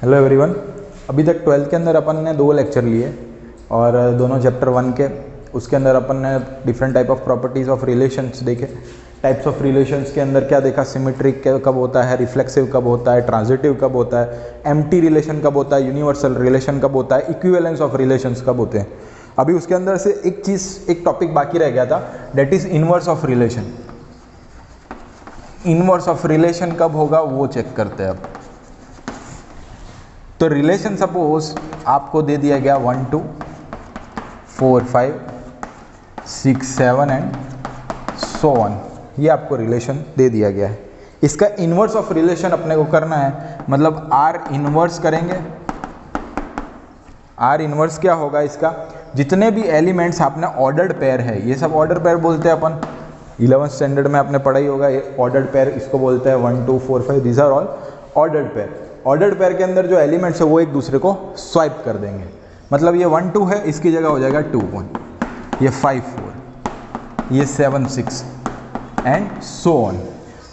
Hello everyone. अभी तक 12th के अंदर अपन ने 2 लेक्चर लिए और दोनों चैप्टर 1 के उसके अंदर अपन ने different type of properties of relations देखे। टाइप्स ऑफ रिलेशंस के अंदर क्या देखा, सिमेट्रिक कब होता है, रिफ्लेक्सिव कब होता है, ट्रांजिटिव कब होता है, एम्प्टी रिलेशन कब होता है, यूनिवर्सल रिलेशन कब होता है, इक्विवेलेंस ऑफ रिलेशंस कब होते हैं। अभी उसके अंदर से एक टॉपिक बाकी रह गया था, that is inverse of relation. Inverse of relation कब होगा वो चेक करते हैं अब। तो रिलेशन सपोज आपको दे दिया गया 1 2 4 5 6 7 एंड सो ऑन, ये आपको रिलेशन दे दिया गया है। इसका इनवर्स ऑफ रिलेशन अपने को करना है, मतलब आर इनवर्स करेंगे। आर इनवर्स क्या होगा इसका, जितने भी एलिमेंट्स आपने ऑर्डर्ड पेयर है, ये सब ऑर्डर पेयर बोलते हैं अपन। 11th स्टैंडर्ड में आपने पढ़ा ही होगा, ये ऑर्डर्ड पेयर इसको बोलते हैं। 1 2 4 5 these are all ordered pair. Ordered pair के अंदर जो एलिमेंट्स है वो एक दूसरे को स्वाइप कर देंगे, मतलब ये 1 2 है, इसकी जगह हो जाएगा 2 1, ये 5 4, ये 7 6 एंड सो ऑन।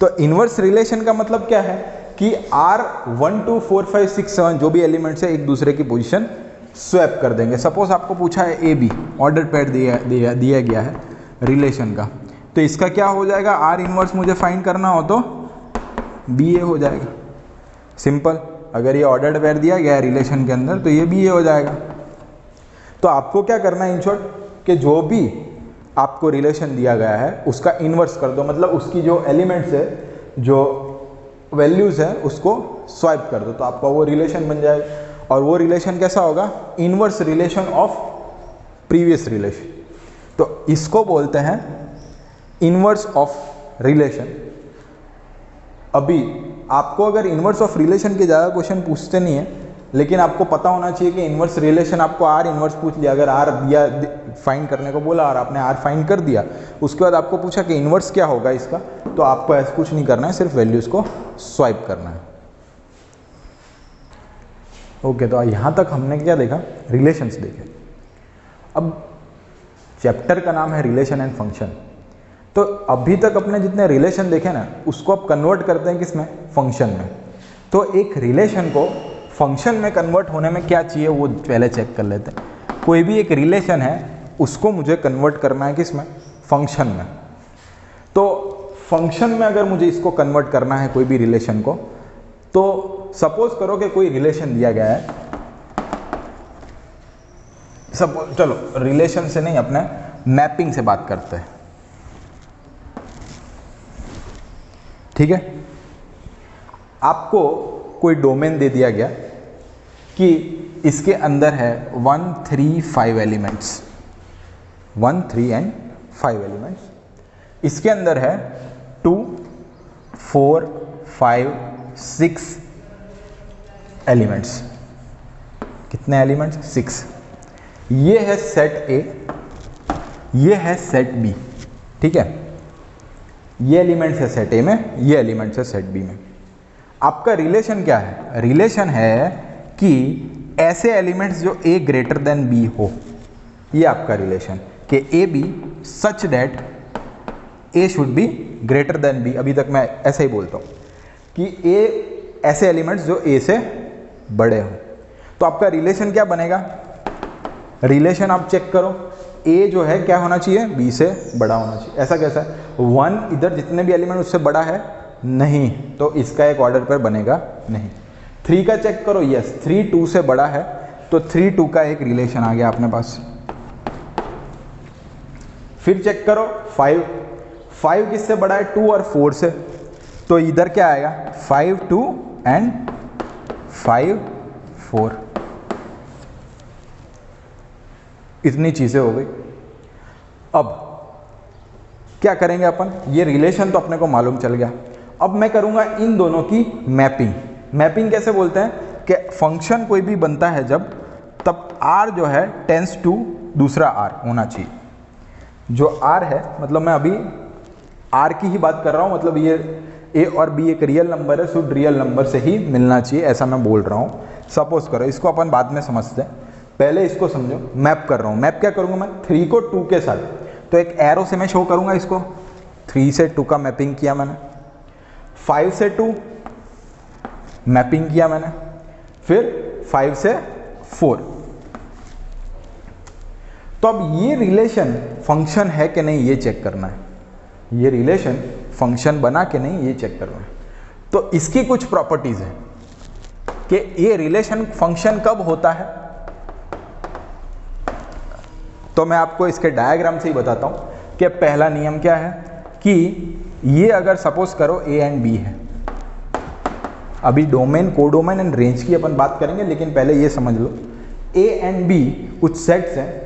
तो इनवर्स रिलेशन का मतलब क्या है कि R 1 2 4 5 6 7 जो भी एलिमेंट्स है एक दूसरे की पोजीशन स्वैप कर देंगे। सपोज आपको पूछा है ए बी ऑर्डर पेयर दिया गया है रिलेशन का, तो इसका क्या हो जाएगा, R इनवर्स मुझे फाइंड करना हो तो बी ए हो जाएगा। सिंपल, अगर ये ऑर्डर्ड पेयर दिया गया है रिलेशन के अंदर तो ये बी ए हो जाएगा। तो आपको क्या करना है इन शॉर्ट, कि जो भी आपको रिलेशन दिया गया है उसका इन्वर्स कर दो, मतलब उसकी जो एलिमेंट्स है, जो वैल्यूज़ है उसको स्वाइप कर दो, तो आपका वो रिलेशन बन जाएगा। और वो रिलेशन कैसा होगा, inverse relation of previous relation. तो इसको बोलते हैं इनवर्स ऑफ रिलेशन। अभी आपको अगर इनवर्स ऑफ रिलेशन के ज़्यादा क्वेश्चन पूछते नहीं है, लेकिन आपको पता होना चाहिए कि इनवर्स रिलेशन आपको आर इनवर्स पूछ लिया, अगर आर दिया फाइंड करने को बोला और आपने आर फाइंड कर दिया, उसके बाद आपको पूछा कि इनवर्स क्या होगा इसका, तो आपको ऐसा कुछ नहीं करना है, सिर्फ वैल्यूज़ को स्वाइप करना है। ओके, तो यहाँ तक हमने क्या देखा, रिलेशंस देखे। अब चैप्टर का नाम है रिलेशन एंड फंक्शन। तो अभी तक अपने जितने रिलेशन देखे ना, उसको अब कन्वर्ट करते हैं किसमें, फंक्शन में। तो एक रिलेशन को फंक्शन में कन्वर्ट होने में क्या चाहिए वो पहले चेक कर लेते हैं। कोई भी एक रिलेशन है उसको मुझे कन्वर्ट करना है किसमें, फंक्शन में। तो फंक्शन में अगर मुझे इसको कन्वर्ट करना है कोई भी रिलेशन को, तो सपोज करो कि कोई रिलेशन दिया गया है, सपोज, चलो रिलेशन से नहीं, अपने मैपिंग से बात करते हैं, ठीक है। आपको कोई डोमेन दे दिया गया कि इसके अंदर है 1 3 5 एलिमेंट्स, 1 3 एंड 5 एलिमेंट्स। इसके अंदर है 2 4 5 6 एलिमेंट्स। कितने एलिमेंट्स, 6। ये है सेट ए, ये है सेट बी, ठीक है। ये एलिमेंट्स है सेट ए में, ये एलिमेंट्स है सेट बी में। आपका रिलेशन क्या है, रिलेशन है कि ऐसे एलिमेंट्स जो ए ग्रेटर देन बी हो, ये आपका रिलेशन, कि A B such that A should be greater than B. अभी तक मैं ऐसे ही बोलता हूँ कि ए ऐसे एलिमेंट्स जो ए से बड़े हो। तो आपका रिलेशन क्या बनेगा, रिलेशन आप चेक करो, ए जो है क्या होना चाहिए, बी से बड़ा होना चाहिए। ऐसा कैसा है, 1 इधर जितने भी एलिमेंट उससे बड़ा है नहीं, तो इसका एक ऑर्डर पेयर बनेगा नहीं। 3 का चेक करो, यस 3 2 से बड़ा है, तो 3 2 का एक रिलेशन आ गया अपने पास। फिर चेक करो 5 किससे बड़ा है, 2 और 4 से, तो इधर क्या आएगा, 5 2 एंड 5 4। इतनी चीज़ें हो गई। अब क्या करेंगे अपन, ये रिलेशन तो अपने को मालूम चल गया। अब मैं करूँगा इन दोनों की मैपिंग। मैपिंग कैसे बोलते हैं कि फंक्शन कोई भी बनता है जब, तब R जो है टेंस टू दूसरा R होना चाहिए। जो R है, मतलब मैं अभी R की ही बात कर रहा हूँ, मतलब ये A और B एक रियल नंबर है, शुड रियल नंबर से ही मिलना चाहिए, ऐसा मैं बोल रहा हूँ। सपोज करो, इसको अपन बाद में समझते हैं, पहले इसको समझो। मैप कर रहा हूँ, मैप क्या करूँगा मैं, 3 को 2 के साथ, तो एक एरो से मैं शो करूँगा इसको। 3 से 2 का मैपिंग किया मैंने, 5 से 2 मैपिंग किया मैंने, फिर 5 से 4। तो अब ये रिलेशन फंक्शन है कि नहीं ये चेक करना है, ये रिलेशन फंक्शन बना के नहीं ये चेक करना है। तो इसकी कुछ प्रॉपर्टीज है कि ये रिलेशन फंक्शन कब होता है। तो मैं आपको इसके डायग्राम से ही बताता हूं कि पहला नियम क्या है कि ये अगर सपोज करो ए एंड बी है, अभी डोमेन, कोडोमेन एंड रेंज की अपन बात करेंगे, लेकिन पहले ये समझ लो ए एंड बी कुछ सेट्स हैं,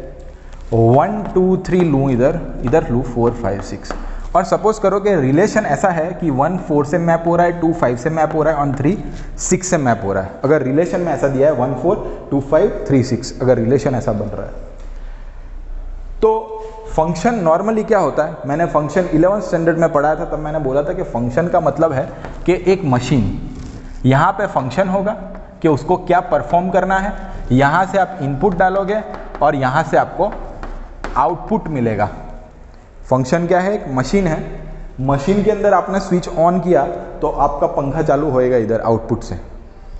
1 2 3 लूँ, इधर लूँ 4 5 6, और सपोज करो कि रिलेशन ऐसा है कि 1 4 से मैप हो रहा है, 2 5 से मैप हो रहा है और 3 6 से मैप हो रहा है। अगर रिलेशन में ऐसा दिया है 1 4 2 5 3 6, अगर रिलेशन ऐसा बन रहा है तो फंक्शन नॉर्मली क्या होता है, मैंने फंक्शन 11th स्टैंडर्ड में पढ़ाया था, तब मैंने बोला था कि फंक्शन का मतलब है कि एक मशीन, यहाँ पे फंक्शन होगा कि उसको क्या परफॉर्म करना है, यहाँ से आप इनपुट डालोगे और यहाँ से आपको आउटपुट मिलेगा। फंक्शन क्या है, एक मशीन है, मशीन के अंदर आपने स्विच ऑन किया तो आपका पंखा चालू होएगा इधर आउटपुट से,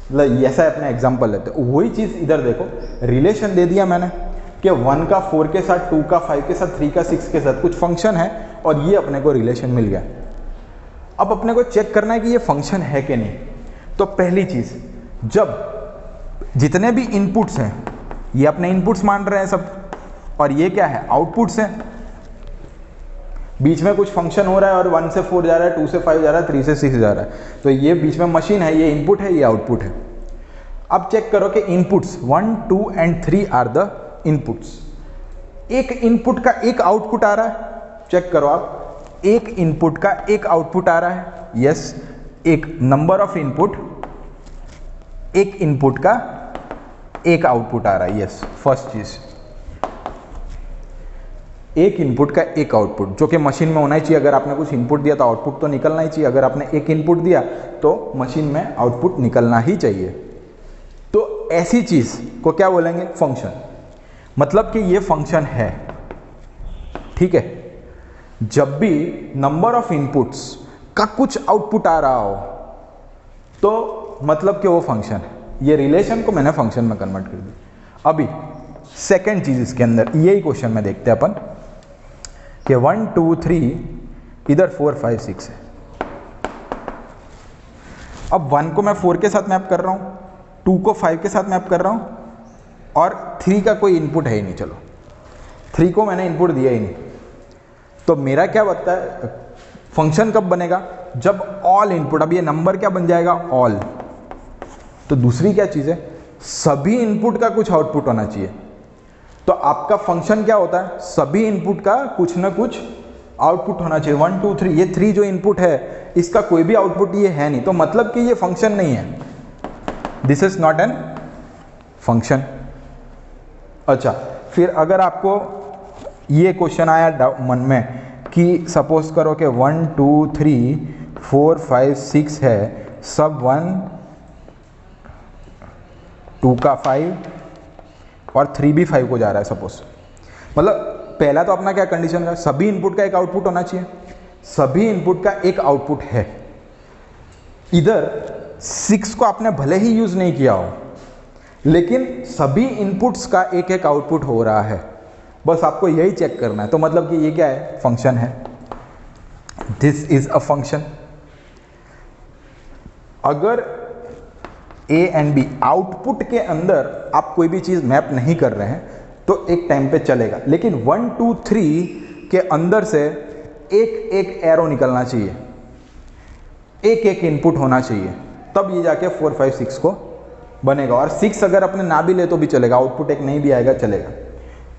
मतलब ऐसा अपना एग्जांपल लेते हैं। वही चीज़ इधर देखो, रिलेशन दे दिया मैंने कि 1 का 4 के साथ, 2 का 5 के साथ, 3 का 6 के साथ कुछ फंक्शन है और ये अपने को रिलेशन मिल गया। अब अपने को चेक करना है कि ये फंक्शन है कि नहीं। तो पहली चीज़, जब जितने भी इनपुट्स हैं ये अपने इनपुट्स मान रहे हैं सब, और ये क्या है, आउटपुट्स हैं, बीच में कुछ फंक्शन हो रहा है और 1 से 4 जा रहा है, 2 से 5 जा रहा है, 3 से 6 जा रहा है, तो ये बीच में मशीन है, ये इनपुट है, ये आउटपुट है। अब चेक करो कि inputs 1 2 and 3 are the inputs. एक इनपुट का एक आउटपुट आ रहा है, चेक करो आप, एक इनपुट का एक आउटपुट आ रहा है, यस। एक नंबर ऑफ इनपुट, एक इनपुट का एक आउटपुट आ रहा है, यस। फर्स्ट चीज, एक इनपुट का एक आउटपुट, जो कि मशीन में होना ही चाहिए। अगर आपने कुछ इनपुट दिया तो आउटपुट तो निकलना ही चाहिए। अगर आपने एक इनपुट दिया तो मशीन में आउटपुट निकलना ही चाहिए। तो ऐसी चीज को क्या बोलेंगे, फंक्शन। मतलब कि ये फंक्शन है, ठीक है। जब भी नंबर ऑफ इनपुट्स का कुछ आउटपुट आ रहा हो तो मतलब कि वो फंक्शन है। ये रिलेशन को मैंने फंक्शन में कन्वर्ट कर दिया। अभी सेकेंड चीज इसके अंदर, यही क्वेश्चन में देखते हैं अपन कि 1 2 3 इधर 4 5 6 है। अब 1 को मैं 4 के साथ मैप कर रहा हूं, 2 को 5 के साथ मैप कर रहा हूं और 3 का कोई इनपुट है ही नहीं। चलो 3 को मैंने इनपुट दिया ही नहीं, तो मेरा क्या बनता है, फंक्शन कब बनेगा, जब ऑल इनपुट, अब ये नंबर क्या बन जाएगा, ऑल। तो दूसरी क्या चीज़ है, सभी इनपुट का कुछ आउटपुट होना चाहिए। तो आपका फंक्शन क्या होता है, सभी इनपुट का कुछ ना कुछ आउटपुट होना चाहिए। 1 2 3, ये 3 जो इनपुट है इसका कोई भी आउटपुट ये है नहीं, तो मतलब कि ये फंक्शन नहीं है, this is not an function. अच्छा, फिर अगर आपको ये क्वेश्चन आया मन में कि सपोज करो कि 1 2 3 4 5 6 है, सब 1 2 का 5 और 3 भी 5 को जा रहा है सपोज। मतलब पहला तो अपना क्या कंडीशन का, सभी इनपुट का एक आउटपुट होना चाहिए, सभी इनपुट का एक आउटपुट है। इधर 6 को आपने भले ही यूज नहीं किया हो, लेकिन सभी इनपुट्स का एक एक आउटपुट हो रहा है, बस आपको यही चेक करना है। तो मतलब कि ये क्या है, फंक्शन है, दिस इज अ फंक्शन। अगर ए एंड बी आउटपुट के अंदर आप कोई भी चीज मैप नहीं कर रहे हैं तो एक टाइम पे चलेगा, लेकिन 1 2 3 के अंदर से एक एक एरो निकलना चाहिए, एक एक इनपुट होना चाहिए, तब ये जाके 4 5 6 को बनेगा। और 6 अगर अपने ना भी ले तो भी चलेगा, आउटपुट एक नहीं भी आएगा चलेगा।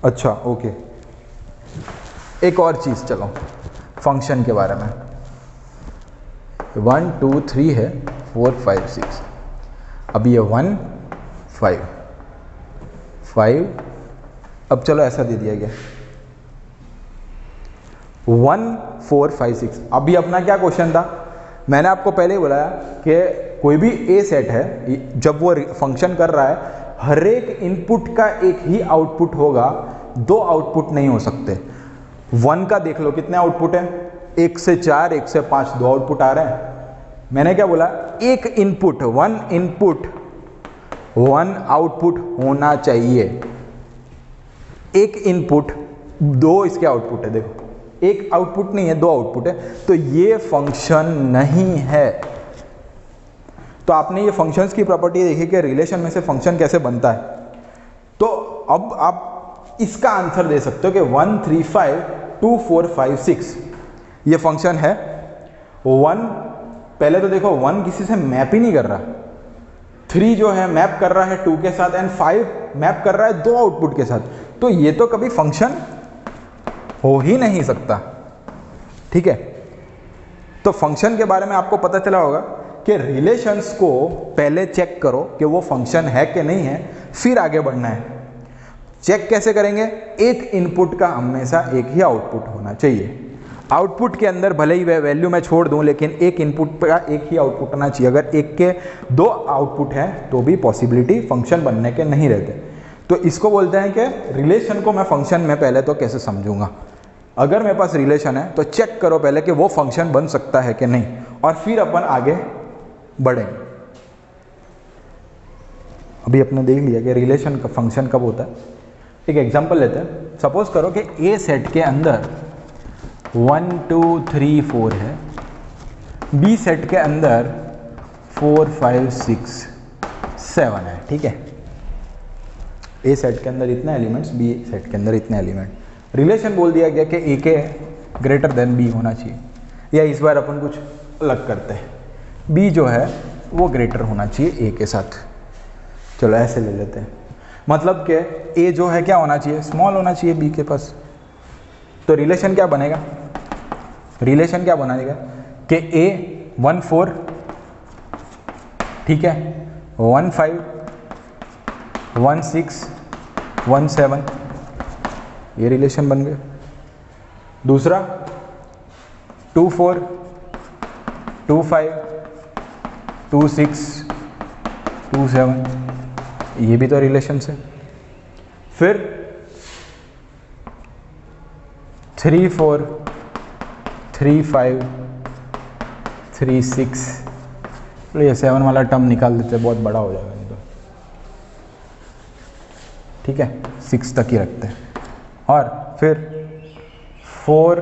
अच्छा ओके, एक और चीज़, चलो फंक्शन के बारे में। 1 2 3 है, 4 5 6, अब ये 1 5 5, अब चलो ऐसा दे दिया गया 1 4 5 6। अभी अपना क्या क्वेश्चन था, मैंने आपको पहले ही बताया कि कोई भी ए सेट है, जब वो फंक्शन कर रहा है, हर एक इनपुट का एक ही आउटपुट होगा, दो आउटपुट नहीं हो सकते। 1 का देख लो कितने आउटपुट है, 1 से 4 1 से 5, दो आउटपुट आ रहे हैं। मैंने क्या बोला, एक इनपुट, 1 इनपुट 1 आउटपुट होना चाहिए। एक इनपुट, 2 इसके आउटपुट है, देखो एक आउटपुट नहीं है, 2 आउटपुट है, तो ये फंक्शन नहीं है। तो आपने ये फंक्शंस की प्रॉपर्टी देखी कि रिलेशन में से फंक्शन कैसे बनता है। तो अब आप इसका आंसर दे सकते हो कि 1 3 5 2 4 5 6 ये फंक्शन है। 1 पहले तो देखो 1 किसी से मैप ही नहीं कर रहा, 3 जो है मैप कर रहा है 2 के साथ, एंड 5 मैप कर रहा है 2 आउटपुट के साथ। तो ये तो कभी फंक्शन हो ही नहीं सकता, ठीक है। तो फंक्शन के बारे में आपको पता चला होगा कि रिलेशंस को पहले चेक करो कि वो फंक्शन है कि नहीं है, फिर आगे बढ़ना है। चेक कैसे करेंगे? एक इनपुट का हमेशा एक ही आउटपुट होना चाहिए। आउटपुट के अंदर भले ही वह वैल्यू मैं छोड़ दूं, लेकिन एक इनपुट का एक ही आउटपुट होना चाहिए। अगर एक के 2 आउटपुट हैं तो भी पॉसिबिलिटी फंक्शन बनने के नहीं रहते। तो इसको बोलते हैं कि रिलेशन को मैं फंक्शन में पहले तो कैसे समझूंगा। अगर मेरे पास रिलेशन है तो चेक करो पहले कि वो फंक्शन बन सकता है कि नहीं, और फिर अपन आगे बढ़ेंगे। अभी अपने देख लिया कि रिलेशन का फंक्शन कब होता है। एक एग्जांपल लेते हैं। सपोज करो कि ए सेट के अंदर 1 2 3 4 है, बी सेट के अंदर 4 5 6 7 है, ठीक है। ए सेट के अंदर इतने एलिमेंट्स, बी सेट के अंदर इतने एलिमेंट। रिलेशन बोल दिया गया कि ए के ग्रेटर देन बी होना चाहिए, या इस बार अपन कुछ अलग करते हैं, बी जो है वो ग्रेटर होना चाहिए ए के साथ। चलो ऐसे ले लेते हैं, मतलब कि ए जो है क्या होना चाहिए, स्मॉल होना चाहिए बी के पास। तो रिलेशन क्या बनेगा, रिलेशन क्या बनाएगा कि ए 1 4, ठीक है, 1 5 1 6 1 7, ये रिलेशन बन गए। दूसरा 2 4 2 5 2 6 2 7, ये भी तो रिलेशन है। फिर 3 4 3 5 3 6, ये 7 वाला टर्म निकाल देते, बहुत बड़ा हो जाएगा नहीं तो, ठीक है, 6 तक ही रखते हैं। और फिर 4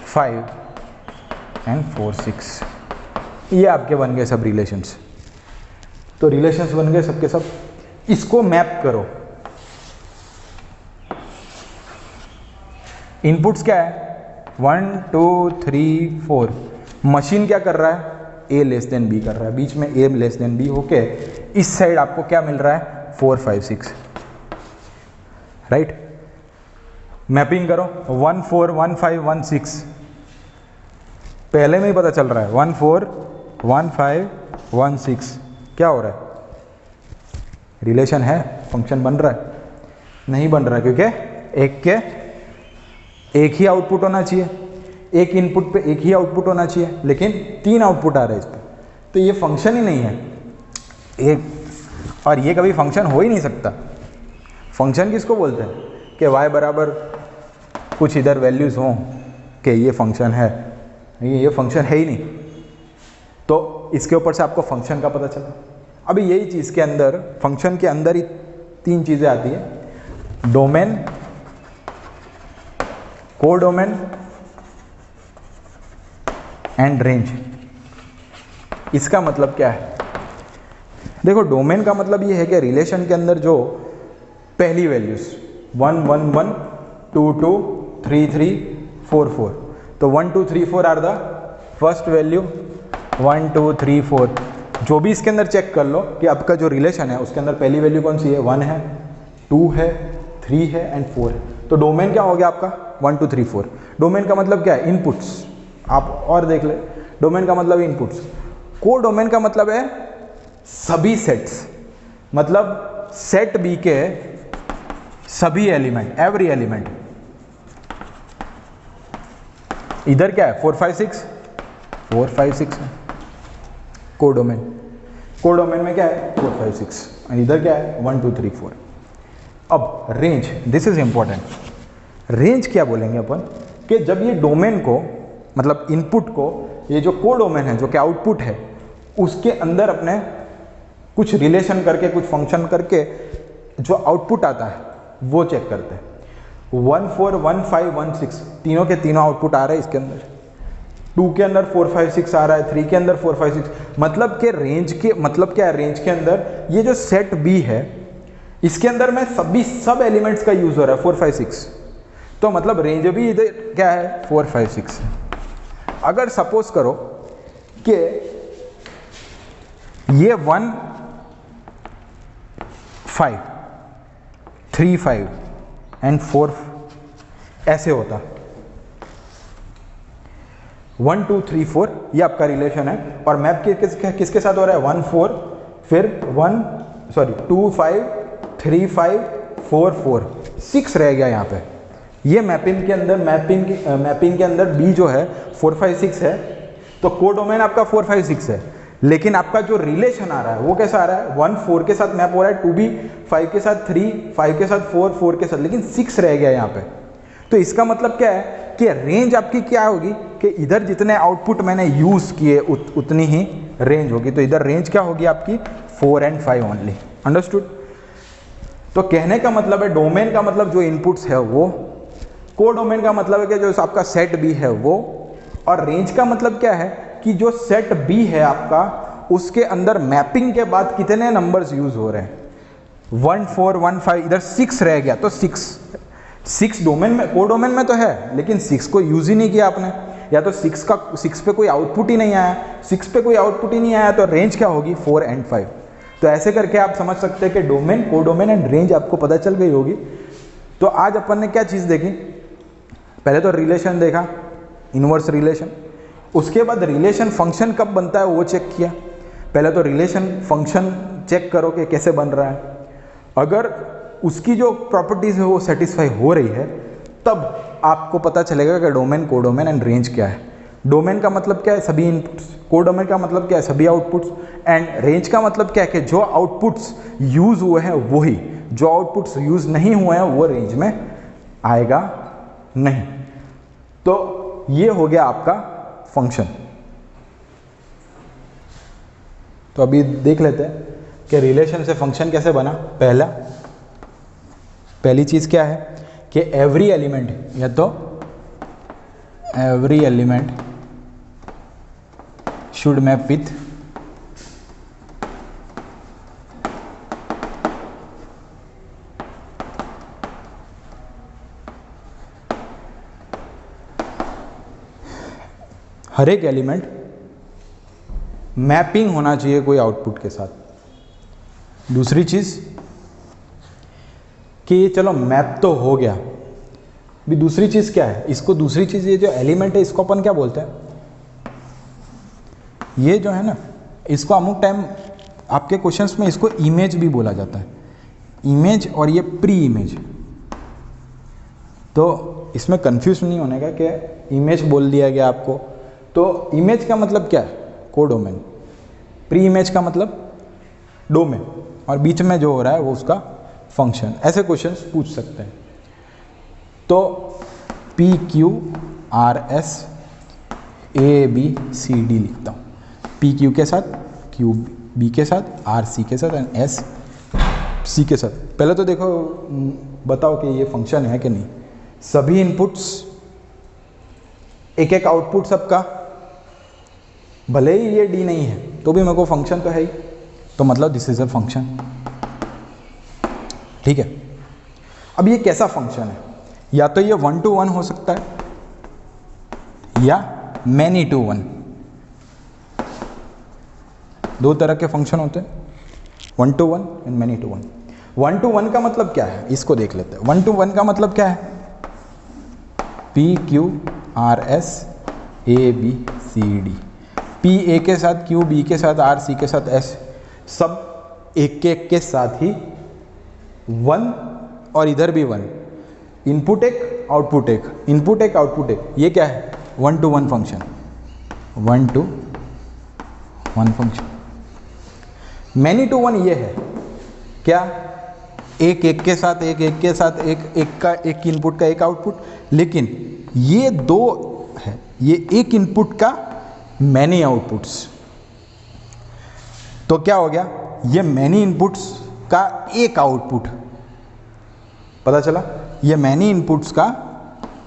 5 एंड 4 6, ये आपके बन गए सब रिलेशंस। तो रिलेशंस बन गए सबके सब। इसको मैप करो। इनपुट्स क्या है, 1 2 3 4। मशीन क्या कर रहा है, ए लेस देन बी कर रहा है, बीच में ए लेस देन बी होके इस साइड आपको क्या मिल रहा है, 4 5 6, राइट। मैपिंग करो, 1 4 1 5 1 6, पहले में ही पता चल रहा है 1 4 1 5 1 6, क्या हो रहा है, रिलेशन है, फंक्शन बन रहा है, नहीं बन रहा है, क्योंकि एक ही आउटपुट होना चाहिए, एक इनपुट पे एक ही आउटपुट होना चाहिए, लेकिन 3 आउटपुट आ रहे हैं इस पर, तो ये फंक्शन ही नहीं है एक, और ये कभी फंक्शन हो ही नहीं सकता। फंक्शन किसको बोलते हैं कि y बराबर कुछ इधर वैल्यूज़ हों कि ये फंक्शन है, ये फंक्शन है ही नहीं। तो इसके ऊपर से आपको फंक्शन का पता चला। अभी यही चीज़ के अंदर, फंक्शन के अंदर ही 3 चीज़ें आती है, डोमेन, कोडोमेन एंड रेंज। इसका मतलब क्या है, देखो डोमेन का मतलब ये है कि रिलेशन के अंदर जो पहली वैल्यूज 1 1 1 2 2 3 3 4 4, तो 1 2 3 4 आर द फर्स्ट वैल्यू, 1 2 3 4, जो भी इसके अंदर चेक कर लो कि आपका जो रिलेशन है उसके अंदर पहली वैल्यू कौन सी है, 1 है, 2 है, 3 है एंड 4 है। तो डोमेन क्या हो गया आपका, 1 2 3 4। डोमेन का मतलब क्या है, इनपुट्स। आप और देख ले, डोमेन का मतलब इनपुट्स। को डोमेन का मतलब है सभी सेट्स, मतलब सेट बी के सभी एलिमेंट, एवरी एलिमेंट। इधर क्या है, 4 5 6, 4 5 6 है कोडोमेन। कोडोमेन में क्या है, 4 5 6, और इधर क्या है, 1 2 3 4। अब range, this is important. Range क्या बोलेंगे अपन, कि जब ये डोमेन को, मतलब इनपुट को, ये जो कोडोमेन है जो कि आउटपुट है, उसके अंदर अपने कुछ रिलेशन करके, कुछ फंक्शन करके जो आउटपुट आता है वो चेक करते हैं। 1 4 1 5 1 6 तीनों के तीनों आउटपुट आ रहे हैं इसके अंदर। 2 के अंदर 4 5 6 आ रहा है, 3 के अंदर 4 5 6, मतलब के रेंज के मतलब क्या है, रेंज के अंदर ये जो सेट बी है इसके अंदर में सब एलिमेंट्स का यूज हो रहा है 4 5 6, तो मतलब रेंज भी इधर क्या है 4 5 6 है। अगर सपोज करो कि ये 1 5 3 5 एंड 4 ऐसे होता, 1 2 3 4 ये आपका रिलेशन है, और मैप किसके साथ हो रहा है 1 4 फिर 2 5 3 5 4 4 6 रह गया यहाँ पे। ये मैपिंग के अंदर मैपिंग के अंदर बी जो है 4 5 6 है, तो कोडोमेन आपका 4 5 6 है, लेकिन आपका जो रिलेशन आ रहा है वो कैसा आ रहा है 1 4 के साथ मैप हो रहा है, 2 भी 5 के साथ 3 5 के साथ 4 4 के साथ, लेकिन 6 रह गया यहाँ पे। तो इसका मतलब क्या है कि रेंज आपकी क्या होगी कि इधर जितने आउटपुट मैंने यूज किए उतनी ही रेंज होगी, तो इधर रेंज क्या होगी आपकी 4 and 5 ओनली। अंडरस्टूड? तो कहने का मतलब है डोमेन का मतलब जो इनपुट्स है वो, कोडोमेन का मतलब है कि जो आपका सेट बी है वो, और रेंज का मतलब क्या है कि जो सेट बी है आपका उसके अंदर मैपिंग के बाद कितने नंबर्स यूज हो रहे हैं। 1 4 1 5 इधर 6 रह गया, तो 6 डोमेन में कोडोमेन में तो है, लेकिन 6 को यूज ही नहीं किया आपने, या तो 6 पे कोई आउटपुट ही नहीं आया, 6 पे कोई आउटपुट ही नहीं आया, तो रेंज क्या होगी 4 and 5। तो ऐसे करके आप समझ सकते हैं कि डोमेन, कोडोमेन एंड रेंज आपको पता चल गई होगी। तो आज अपन ने क्या चीज़ देखी, पहले तो रिलेशन देखा, इनवर्स रिलेशन, उसके बाद रिलेशन फंक्शन कब बनता है वो चेक किया। पहले तो रिलेशन फंक्शन चेक करो कि कैसे बन रहा है, अगर उसकी जो प्रॉपर्टीज़ है वो सेटिस्फाई हो रही है तब आपको पता चलेगा कि डोमेन, कोडोमेन एंड रेंज क्या है। डोमेन का मतलब क्या है सभी इनपुट्स, कोडोमेन का मतलब क्या है सभी आउटपुट्स, एंड रेंज का मतलब क्या है कि जो आउटपुट्स यूज़ हुए हैं वही, जो आउटपुट्स यूज़ नहीं हुए हैं वो रेंज में आएगा नहीं। तो ये हो गया आपका फंक्शन। तो अभी देख लेते हैं कि रिलेशन से फंक्शन कैसे बना। पहली चीज़ क्या है कि एवरी एलिमेंट, या तो every element should map with her एक एलिमेंट मैपिंग होना चाहिए कोई आउटपुट के साथ। दूसरी चीज़ कि चलो मैप तो हो गया, भी दूसरी चीज़ क्या है, इसको दूसरी चीज़ ये जो एलिमेंट है इसको अपन क्या बोलते हैं, ये जो है ना इसको अमुक टाइम आपके क्वेश्चंस में इसको इमेज भी बोला जाता है, इमेज और ये प्री इमेज। तो इसमें कंफ्यूज नहीं होने का कि इमेज बोल दिया गया आपको, तो इमेज का मतलब क्या है कोडोमेन, प्री इमेज का मतलब डोमेन, और बीच में जो हो रहा है वो उसका फंक्शन। ऐसे क्वेश्चंस पूछ सकते हैं। तो P Q R S A B C D लिखता हूँ, पी क्यू के साथ, क्यू बी के साथ, आर सी के साथ एंड एस सी के साथ। पहले तो देखो बताओ कि ये फंक्शन है कि नहीं। सभी इनपुट्स, एक एक आउटपुट सबका, भले ही ये डी नहीं है तो भी मेरे को फंक्शन तो है ही, तो मतलब दिस इज अ फंक्शन। ठीक है, अब ये कैसा फंक्शन है, या तो ये 1 to 1 हो सकता है या many to 1, दो तरह के फंक्शन होते हैं, 1 to 1 and many to 1। 1 to 1 का मतलब क्या है इसको देख लेते हैं। 1 to 1 का मतलब क्या है, P Q R S A B C D, P A के साथ, Q B के साथ, R C के साथ, S सब एक के साथ ही 1, और इधर भी 1, इनपुट एक आउटपुट एक, इनपुट एक आउटपुट एक, ये क्या है 1 to 1 function, 1 to 1 function. Many to 1 ये है क्या, एक के साथ, एक के साथ, एक का एक इनपुट का एक आउटपुट, लेकिन ये दो है, ये एक इनपुट का मैनी आउटपुट्स। तो क्या हो गया, ये मैनी इनपुट्स का एक आउटपुट, पता चला, ये मैनी इनपुट्स का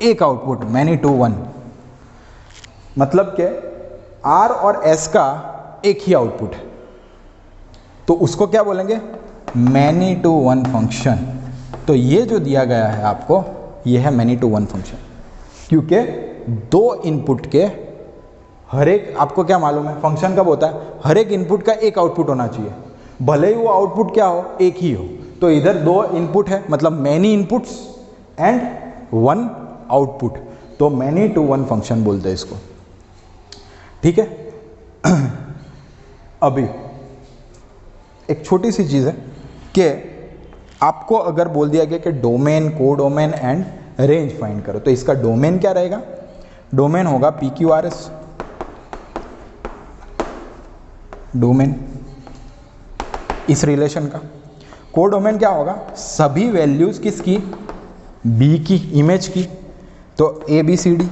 एक आउटपुट, मैनी टू वन, मतलब कि R और S का एक ही आउटपुट है, तो उसको क्या बोलेंगे, मैनी टू वन फंक्शन। तो ये जो दिया गया है आपको, ये है मैनी टू वन फंक्शन, क्योंकि दो इनपुट के हर एक, आपको क्या मालूम है फंक्शन कब होता है, हर एक इनपुट का एक आउटपुट होना चाहिए, भले ही वो आउटपुट क्या हो, एक ही हो। तो इधर दो इनपुट है, मतलब many inputs and one output, तो मैनी टू वन फंक्शन बोलते हैं इसको, ठीक है। अभी एक छोटी सी चीज़ है कि आपको अगर बोल दिया गया कि domain, codomain and range find करो, तो इसका डोमेन क्या रहेगा, डोमेन होगा PQRS, डोमेन इस रिलेशन का। कोडोमेन क्या होगा, सभी वैल्यूज किसकी, बी की, इमेज की, तो ABCD।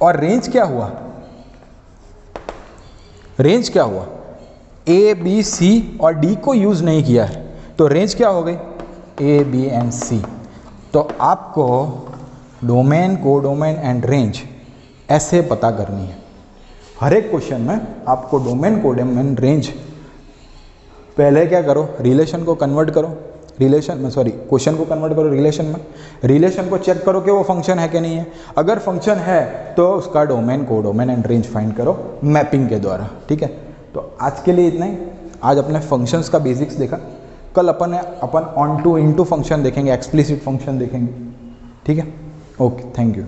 और रेंज क्या हुआ, रेंज क्या हुआ, A B C और D को यूज नहीं किया है, तो रेंज क्या हो गई, A B एंड C। तो आपको डोमेन, कोडोमेन एंड रेंज ऐसे पता करनी है। हर एक क्वेश्चन में आपको डोमेन, कोडोमेन, रेंज, पहले क्या करो, रिलेशन को कन्वर्ट करो, रिलेशन में, सॉरी, क्वेश्चन को कन्वर्ट करो रिलेशन में, रिलेशन को चेक करो कि वो फंक्शन है कि नहीं है, अगर फंक्शन है तो उसका domain, codomain and range find करो मैपिंग के द्वारा, ठीक है। तो आज के लिए इतना ही, आज अपने फंक्शंस का बेसिक्स देखा, कल अपन ऑन टू इनटू फंक्शन देखेंगे, एक्सप्लिसिट फंक्शन देखेंगे, ठीक है। Okay, thank you.